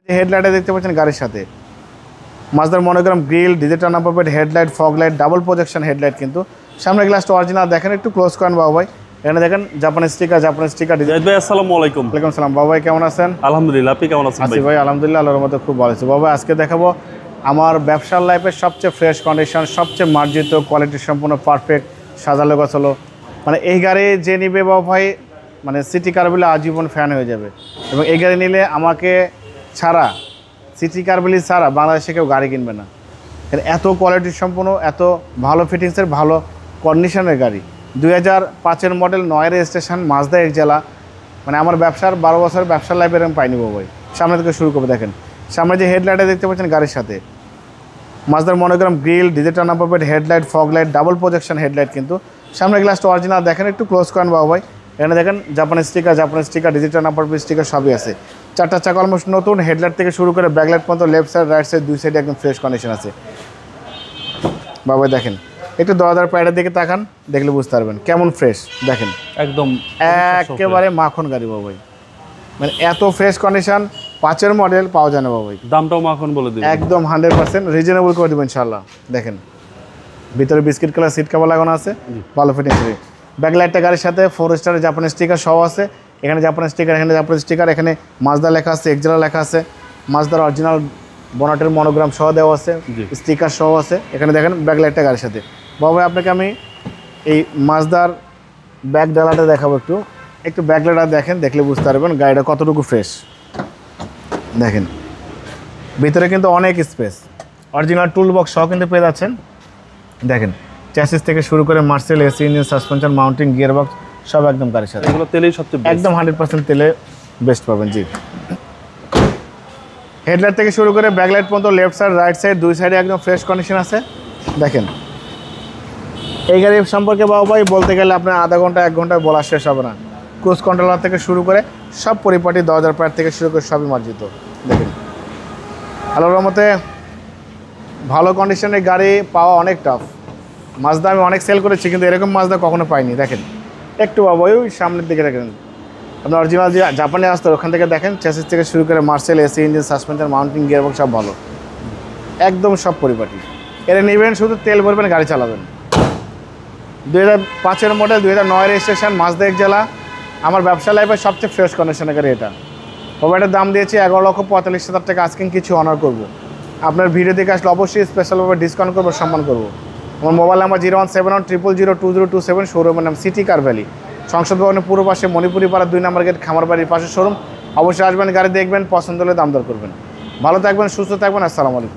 হেডলাইটে দেখতে পাচ্ছেন গাড়ির সাথে মাজদার monogram grille, digital number plate, headlight, fog light, double projection headlight. কিন্তু সামনের গ্লাসটা অরিজিনাল দেখেন, একটু ক্লোজ করেন বাবু ভাই। এখানে দেখেন জাপানি স্টিকার জাহিদ ভাই আসসালামু আলাইকুম। ওয়ালাইকুম সালাম বাবু ভাই, কেমন আছেন? আলহামদুলিল্লাহ, আপনি কেমন আছেন আছি ভাই? আলহামদুলিল্লাহ, আল্লাহর মধ্যে খুব ভালো আছি। বাবু আজকে দেখাবো আমার ব্যবসার লাইফের সবচেয়ে ফ্রেশ কন্ডিশন, সবচেয়ে মার্জিত, কোয়ালিটি সম্পূর্ণ পারফেক্ট সাজালো গোছালো। মানে এই গাড়ি যে নিবে বাবু ভাই, মানে সিটি কার বলে আজীবন ফ্যান হয়ে যাবে। এবং এই গাড়ি নিলে আমাকে ছাড়া, সিটি কার বলি ছাড়া বাংলাদেশে কেউ গাড়ি কিনবে না। এত কোয়ালিটি সম্পূর্ণ, এত ভালো ফিটিংসের, ভালো কন্ডিশনের গাড়ি। 2005-এর মডেল, 9 রেজিস্ট্রেশন, মাজদা এক জেলা। মানে আমার ব্যবসার 12 বছরের ব্যবসার লাইফে এরকম পাইনি বাবু ভাই। সামনে থেকে শুরু করবো। দেখেন সামনে যে হেডলাইটে দেখতে পাচ্ছেন গাড়ির সাথে মাজদার monogram grille, digital number plate, headlight, fog light, double projection headlight. কিন্তু সামনের গ্লাসটা অরিজিনাল দেখেন, একটু ক্লোজ করেন বাবু ভাই। এখানে দেখেন জাপানি sticker, digital number plate sticker সবই আছে। চারটা চাকা অলমোস্ট নতুন, হেডলাইট থেকে শুরু করে ব্যাকলাইট পর্যন্ত লেফট সাইড, রাইট সাইড, দুই সাইডে একদম ফ্রেশ কন্ডিশন আছে বাবু ভাই। দেখেন একটু দরজার প্যাডের দিকে তাকান, দেখলে বুঝতে পারবেন কেমন ফ্রেশ। দেখেন একদম একেবারে মাখন গাড়ি বাবু ভাই। মানে এত ফ্রেশ কন্ডিশন 5-এর মডেল পাওয়া যায় না বাবু ভাই। দামটাও মাখন বলে দিবেন একদম 100% রিজনেবল করে দেবো ইনশাল্লাহ। দেখেন ভিতরে বিস্কিট কালার সিট কভার লাগানো আছে, ভালো ফিটিং। ব্যাকলাইটটা গাড়ির সাথে 4 স্টারের জাপানি স্টিকার সহ আছে। এখানে জাপানি স্টিকার, এখানে জাপানি স্টিকার, এখানে মাজদা লেখা আছে, এক্সেলা লেখা আছে, মাজদার অরিজিনাল বনাটের মনোগ্রাম সহ দেওয়া আছে, স্টিকার সহ আছে। এখানে দেখেন ব্যাকলাইটটা গাড়ির সাথে। বাবু ভাই আপনাকে আমি এই মাজদার ব্যাক ডালাটা দেখাবো, একটু ব্যাকলাইটটা দেখেন, দেখলে বুঝতে পারবেন গাড়িটা কতটুকু ফ্রেশ। দেখেন ভিতরে কিন্তু অনেক স্পেস, অরিজিনাল টুল বক্স সহ কিন্তু পেয়ে যাচ্ছেন। দেখেন চ্যাসিস থেকে শুরু করে Marcel, AC engine, suspension, mounting, gear box সব একদম গাড়ির সাথে। এগুলো তেলেই সবচেয়ে একদম 100% তেলে বেস্ট পাবেন। জি, হেডলাইট থেকে শুরু করে ব্যাকলাইট পর্যন্ত লেফট সাইড, রাইট সাইড, দুই সাইডে একদম ফ্রেশ কন্ডিশন আছে। দেখেন এই গাড়ি সম্পর্কে বাবু ভাই বলতে গেলে আপনার আধা ঘন্টা 1 ঘন্টায় বলা শেষ হবে না। ক্রুজ কন্ট্রোলার থেকে শুরু করে সব পরিপাটি, 10,000 প্যাড থেকে শুরু করে সবই মার্জিত। দেখেন আল্লাহর রহমতে ভালো কন্ডিশনের গাড়ি পাওয়া অনেক টাফ। মাজদা আমি অনেক সেল করেছি, কিন্তু এরকম মাজদা কখনো পাইনি। দেখেন একটু বাবু ওই সামনের দিকে দেখেন, আপনার অরিজিনাল যে জাপানে আসতো ওখান থেকে দেখেন, চ্যাসিস থেকে শুরু করে Marcel, AC engine, suspension, mounting, gear box সব ভালো, একদম সব পরিপাটি। এর নেবেন শুধু তেল ভরবেন, গাড়ি চালাবেন। 2005-এর মডেল, 2009 রেজিস্ট্রেশন, মাজদা এক জেলা। আমার ব্যবসা লাইফের সবচেয়ে ফ্রেশ কন্ডিশনের গাড়ি এটা। মোবাইলের দাম দিয়েছি 11,45,000 টাকা। আজকে কিছু অনার করবো, আপনার ভিডিও দেখে আসলে অবশ্যই স্পেশালভাবে ডিসকাউন্ট করবো, সম্মান করবো। আমার মোবাইল নাম্বার 01710002007, শোরুমের নাম সিটি কার ভ্যালি, সংসদ ভবনের পূর্ব পাশে, মণিপুরি পাড়া 2 নম্বর গেট, খামারবাড়ির পাশে শোরুম। অবশ্যই আসবেন, গাড়ি দেখবেন, পছন্দ হলে দাম দর করবেন। ভালো থাকবেন, সুস্থ থাকবেন, আসসালামু আলাইকুম।